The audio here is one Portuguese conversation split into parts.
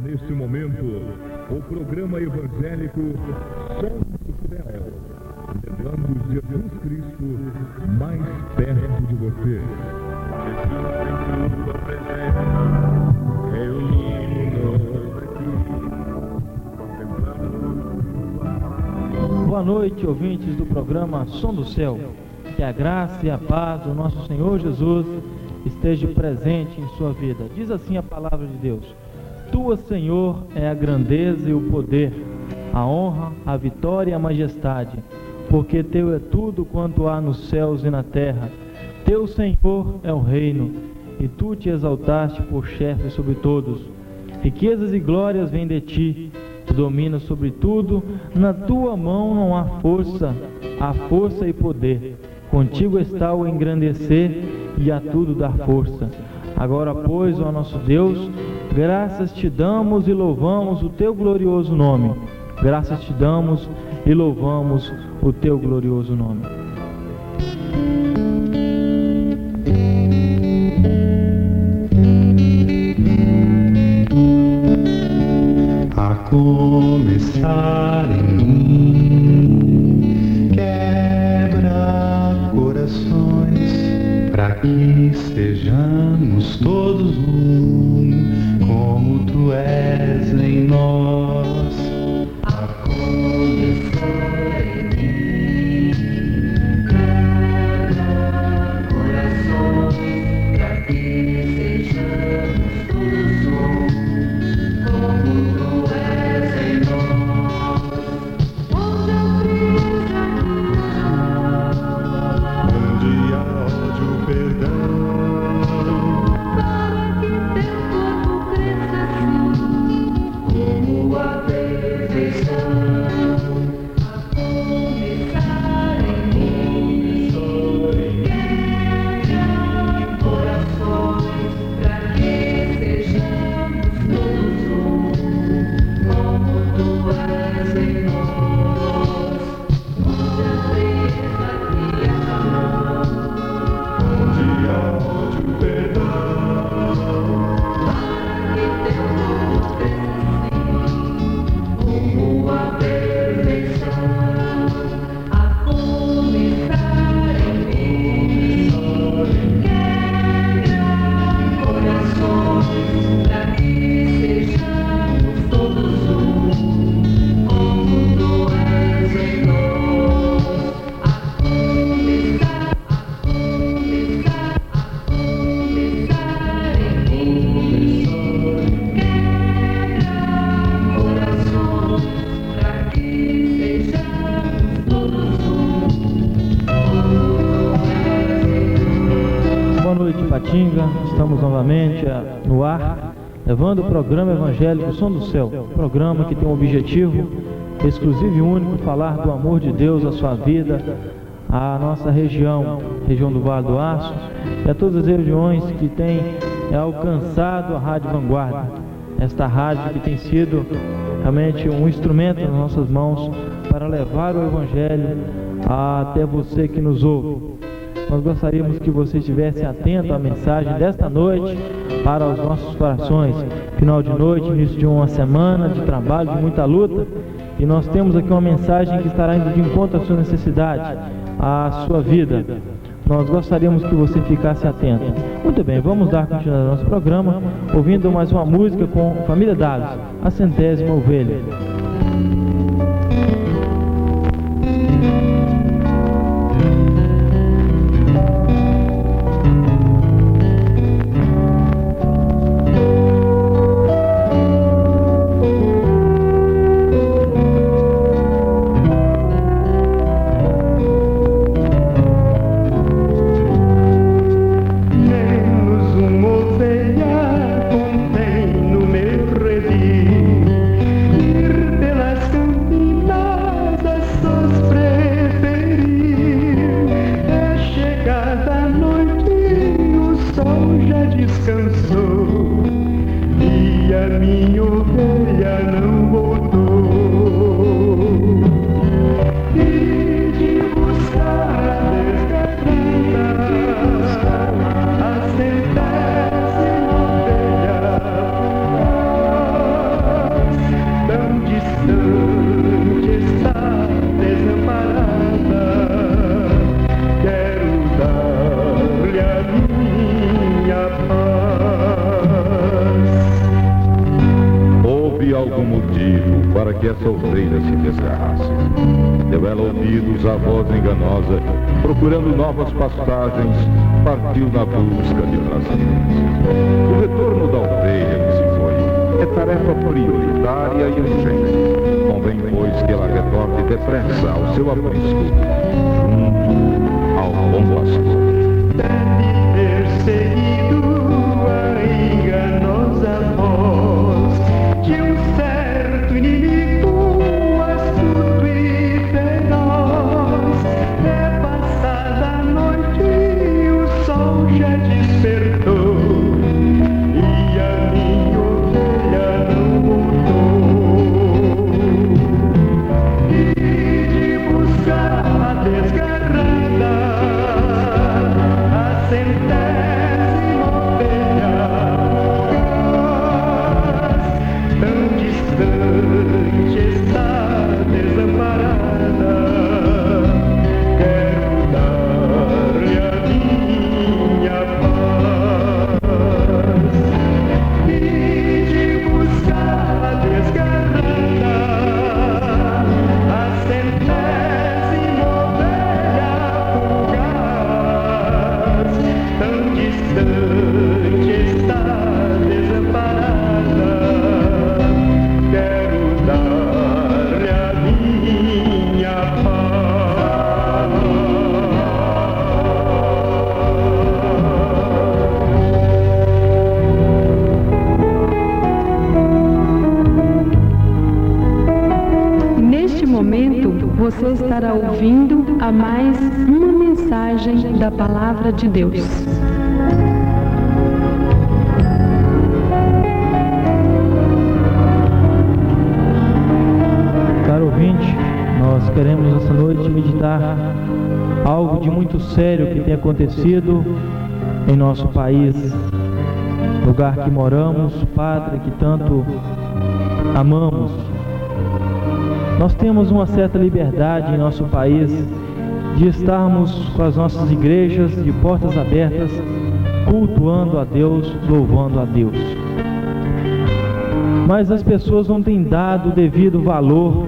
neste momento, o programa evangélico Som do Céu, levando Jesus Cristo mais perto de você. Jesus em tua presença, reunindo-nos aqui, contemplando. Boa noite, ouvintes do programa Som do Céu. Que a graça e a paz do nosso Senhor Jesus esteja presente em sua vida. Diz assim a palavra de Deus: Tua, Senhor, é a grandeza e o poder, a honra, a vitória e a majestade, porque Teu é tudo quanto há nos céus e na terra. Teu, Senhor, é o reino, e Tu te exaltaste por chefe sobre todos. Riquezas e glórias vêm de Ti, Tu dominas sobre tudo, na Tua mão não há força e poder. Contigo está o engrandecer e a tudo dar força. Agora, pois, ó nosso Deus, graças te damos e louvamos o Teu glorioso nome. Graças te damos e louvamos o Teu glorioso nome. A começar em mim, quebra corações, para que sejamos todos um, como Tu és em nós. A começar em mim, quebra corações, para que sejamos todos um, como Tu és em nós. Onde há ódio, perdão, para que Teu corpo cresça assim, como a perfeição. A começar em mim, quebra corações, para que sejamos todos um, como Tu és em nós. Onde a frieza cria amor, onde há ódio, perdão, para que Teu corpo cresça assim, como a perfeição. A começar em mim, quebra corações, para que sejamos todos um, como Tu és em nós. A começar em mim, quebra corações, para que sejamos todos um, como Tu és em nós. Boa noite, Patinga. Estamos novamente no ar, levando o programa evangélico Som do Céu, programa que tem um objetivo exclusivo e único: falar do amor de Deus à sua vida, à nossa região do Vale do Aço, e a todas as regiões que têm alcançado a Rádio Vanguarda, esta rádio que tem sido realmente um instrumento nas nossas mãos para levar o Evangelho até você que nos ouve. Nós gostaríamos que você estivesse atento à mensagem desta noite para os nossos corações. Final de noite, início de uma semana de trabalho, de muita luta, e nós temos aqui uma mensagem que estará indo de encontro à sua necessidade, à sua vida. Nós gostaríamos que você ficasse atento. Muito bem, vamos dar continuidade ao nosso programa, ouvindo mais uma música com Família Dados, a 100ª Ovelha. Menos uma ovelha contém no meu redil, se desgarrasse. Deu ela ouvidos à voz enganosa, procurando novas pastagens, partiu na busca de prazeres. O retorno da ovelha que se foi é tarefa prioritária e urgente. Convém, pois, que ela retorne depressa ao seu aprisco, junto ao bom pastor. Ter seguido a enganosa voz de um certo inimigo astuto e feroz. É passada a noite e o sol já despertou, e a minha ovelha não voltou. E de buscar a desgarrada, a centésima ovelha fugaz, tão distante está desamparada. Quero dar-lhe a minha paz. E de buscar a desgarrada, a centésima ovelha fugaz, tão distante está desamparada. Quero dar-lhe a minha paz. Neste momento, você estará ouvindo a mais uma mensagem da Palavra de Deus. Caro ouvinte, nós queremos essa noite meditar algo de muito sério que tem acontecido em nosso país, lugar que moramos, pátria que tanto amamos. Nós temos uma certa liberdade em nosso país de estarmos com as nossas igrejas de portas abertas, cultuando a Deus, louvando a Deus. Mas as pessoas não têm dado o devido valor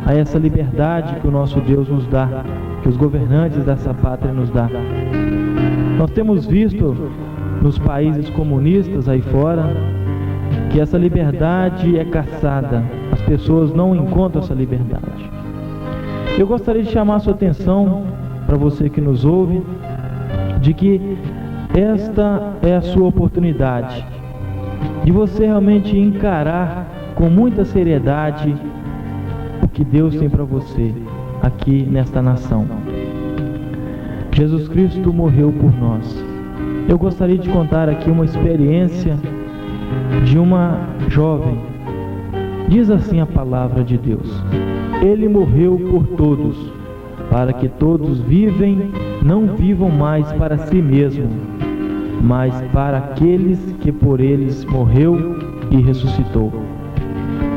a essa liberdade que o nosso Deus nos dá, que os governantes dessa pátria nos dão. Nós temos visto nos países comunistas aí fora que essa liberdade é caçada, as pessoas não encontram essa liberdade. Eu gostaria de chamar a sua atenção, para você que nos ouve, de que esta é a sua oportunidade de você realmente encarar com muita seriedade o que Deus tem para você aqui nesta nação. Jesus Cristo morreu por nós. Eu gostaria de contar aqui uma experiência de uma jovem. Diz assim a palavra de Deus: Ele morreu por todos, para que todos não vivam mais para si mesmo, mas para aqueles que por eles morreu e ressuscitou.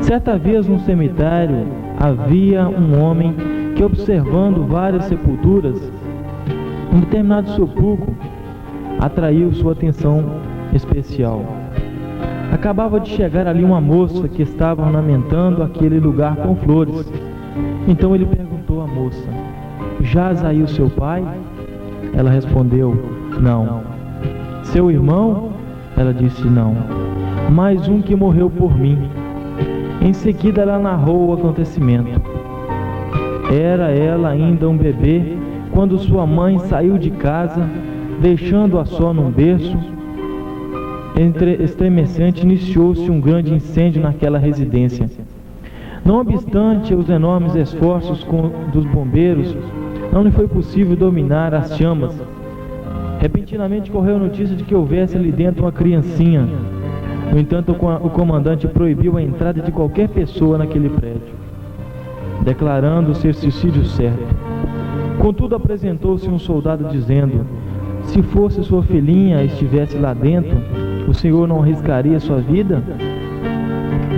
Certa vez num cemitério havia um homem que, observando várias sepulturas, um determinado sepulcro atraiu sua atenção especial. Acabava de chegar ali uma moça que estava ornamentando aquele lugar com flores. Então ele perguntou à moça: jaz aí o seu pai? Ela respondeu: não. Seu irmão? Ela disse: não. Mais um que morreu por mim. Em seguida ela narrou o acontecimento. Era ela ainda um bebê quando sua mãe saiu de casa, deixando-a só num berço. Estremecente, iniciou-se um grande incêndio naquela residência. Não obstante os enormes esforços dos bombeiros, não lhe foi possível dominar as chamas. Repentinamente correu a notícia de que houvesse ali dentro uma criancinha. No entanto, o comandante proibiu a entrada de qualquer pessoa naquele prédio, declarando ser suicídio certo. Contudo, apresentou-se um soldado dizendo: se fosse sua filhinha e estivesse lá dentro, o senhor não arriscaria sua vida?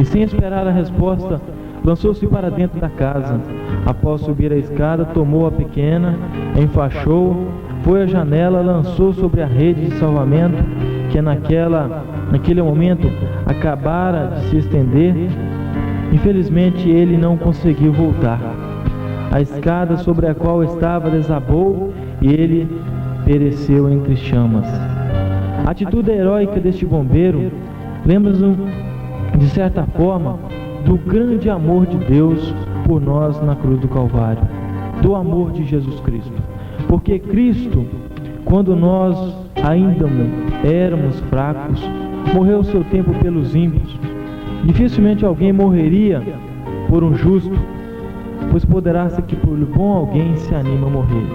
E sem esperar a resposta, lançou-se para dentro da casa. Após subir a escada, tomou a pequena, enfaixou, foi à janela, lançou sobre a rede de salvamento, que naquele momento acabara de se estender, Infelizmente, ele não conseguiu voltar. A escada sobre a qual estava desabou e ele pereceu entre chamas. A atitude heróica deste bombeiro lembra-nos, de certa forma, do grande amor de Deus por nós na cruz do Calvário, do amor de Jesus Cristo. Porque Cristo, quando nós ainda éramos fracos, morreu o seu tempo pelos ímpios. Dificilmente alguém morreria por um justo, pois poderá ser que por bom alguém se anima a morrer.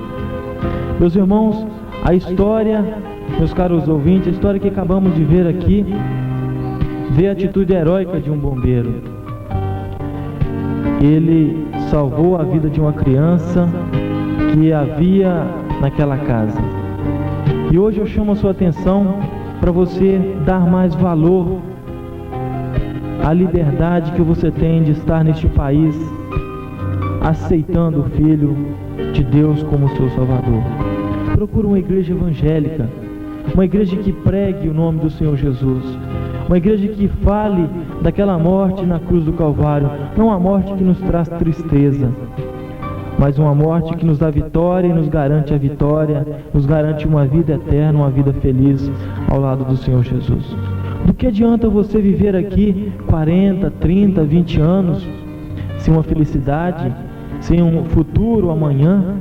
Meus irmãos, a história, meus caros ouvintes, a história que acabamos de ver aqui, vê a atitude heróica de um bombeiro. Ele salvou a vida de uma criança que havia naquela casa. E hoje eu chamo a sua atenção para você dar mais valor à liberdade que você tem de estar neste país, aceitando o Filho de Deus como seu Salvador. Procure uma igreja evangélica, uma igreja que pregue o nome do Senhor Jesus, uma igreja que fale daquela morte na cruz do Calvário, não a morte que nos traz tristeza, mas uma morte que nos dá vitória e nos garante a vitória, nos garante uma vida eterna, uma vida feliz ao lado do Senhor Jesus. Do que adianta você viver aqui 40, 30, 20 anos sem uma felicidade, sem um futuro amanhã?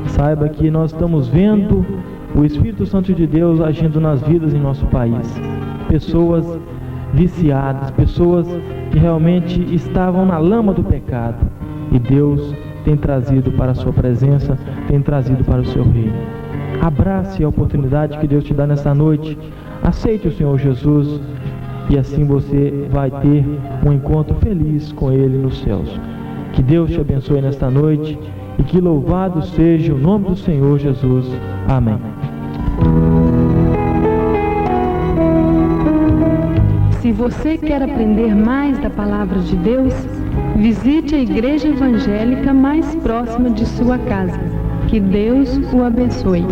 Saiba que nós estamos vendo o Espírito Santo de Deus agindo nas vidas em nosso país. Pessoas viciadas, pessoas que realmente estavam na lama do pecado, e Deus tem trazido para a sua presença, tem trazido para o seu reino. Abrace a oportunidade que Deus te dá nessa noite, aceite o Senhor Jesus, e assim você vai ter um encontro feliz com Ele nos céus. Que Deus te abençoe nesta noite, e que louvado seja o nome do Senhor Jesus. Amém. Se você quer aprender mais da Palavra de Deus, visite a igreja evangélica mais próxima de sua casa. Que Deus o abençoe.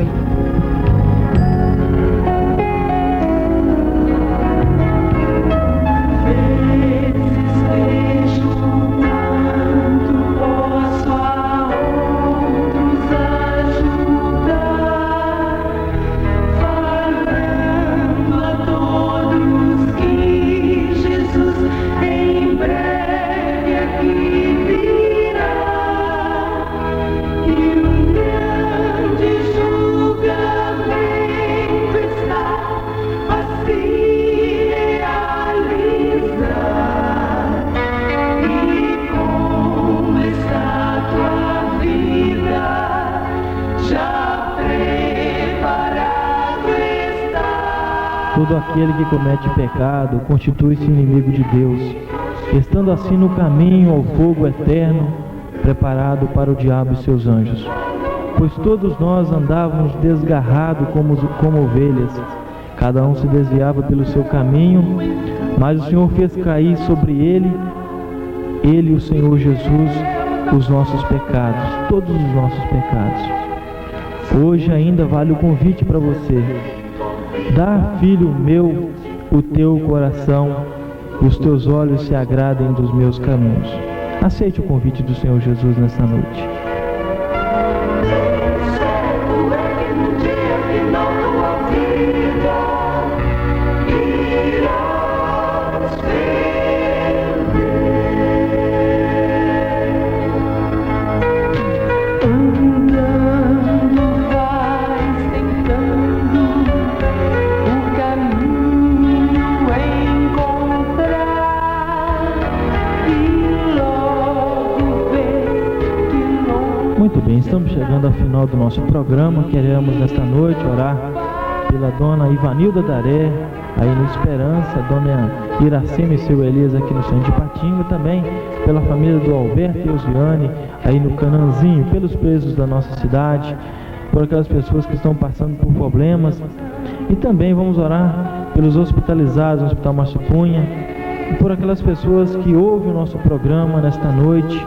Todo aquele que comete pecado constitui-se inimigo de Deus, estando assim no caminho ao fogo eterno, preparado para o diabo e seus anjos. Pois todos nós andávamos desgarrados como ovelhas, cada um se desviava pelo seu caminho, mas o Senhor fez cair sobre ele, o Senhor Jesus, os nossos pecados, todos os nossos pecados. Hoje ainda vale o convite para você. Dá, filho meu, o teu coração, e os teus olhos se agradem dos meus caminhos. Aceite o convite do Senhor Jesus nesta noite. Muito bem, estamos chegando ao final do nosso programa. Queremos nesta noite orar pela dona Ivanilda Daré, aí no Esperança, dona Iracema e seu Elias aqui no centro de Patinga, também pela família do Alberto e Eusiane, aí no Cananzinho, pelos presos da nossa cidade, por aquelas pessoas que estão passando por problemas, e também vamos orar pelos hospitalizados no Hospital Márcio Cunha, e por aquelas pessoas que ouvem o nosso programa nesta noite,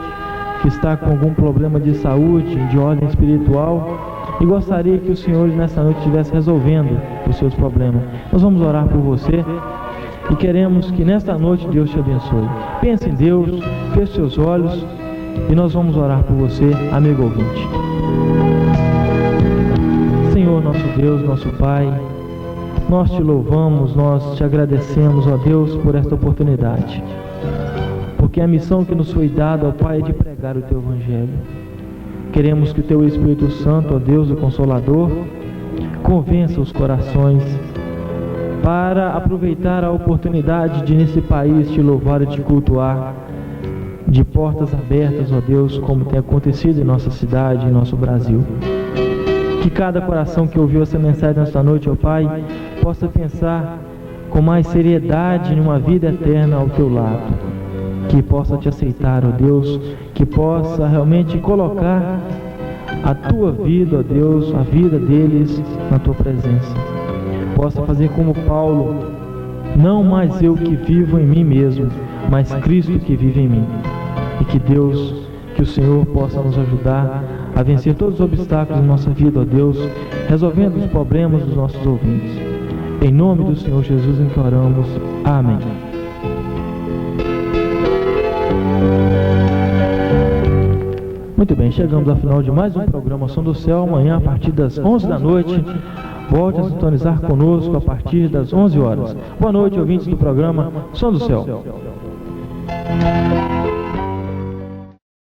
que está com algum problema de saúde, de ordem espiritual, e gostaria que o Senhor nessa noite estivesse resolvendo os seus problemas. Nós vamos orar por você, E queremos que nesta noite Deus te abençoe. Pense em Deus, feche seus olhos e nós vamos orar por você, amigo ouvinte. Senhor, nosso Deus, nosso Pai, nós te louvamos, nós te agradecemos, ó Deus, por esta oportunidade. Porque a missão que nos foi dada, ó Pai, é de pregar o Teu Evangelho. Queremos que o Teu Espírito Santo, ó Deus, o Consolador, convença os corações para aproveitar a oportunidade de nesse país te louvar e te cultuar de portas abertas, ó Deus, como tem acontecido em nossa cidade, em nosso Brasil. Que cada coração que ouviu essa mensagem nesta noite, ó Pai, possa pensar com mais seriedade numa vida eterna ao Teu lado. Que possa te aceitar, ó Deus, que possa realmente colocar a Tua vida, ó Deus, a vida deles na Tua presença. Possa fazer como Paulo, não mais eu que vivo em mim mesmo, mas Cristo que vive em mim. E que Deus, que o Senhor possa nos ajudar a vencer todos os obstáculos da nossa vida, ó Deus, resolvendo os problemas dos nossos ouvintes. Em nome do Senhor Jesus em que oramos. Amém. Muito bem, chegamos ao final de mais um programa Som do Céu. Amanhã, a partir das 11 da noite, volte a sintonizar conosco a partir das 11 horas. Boa noite, ouvintes do programa Som do Céu.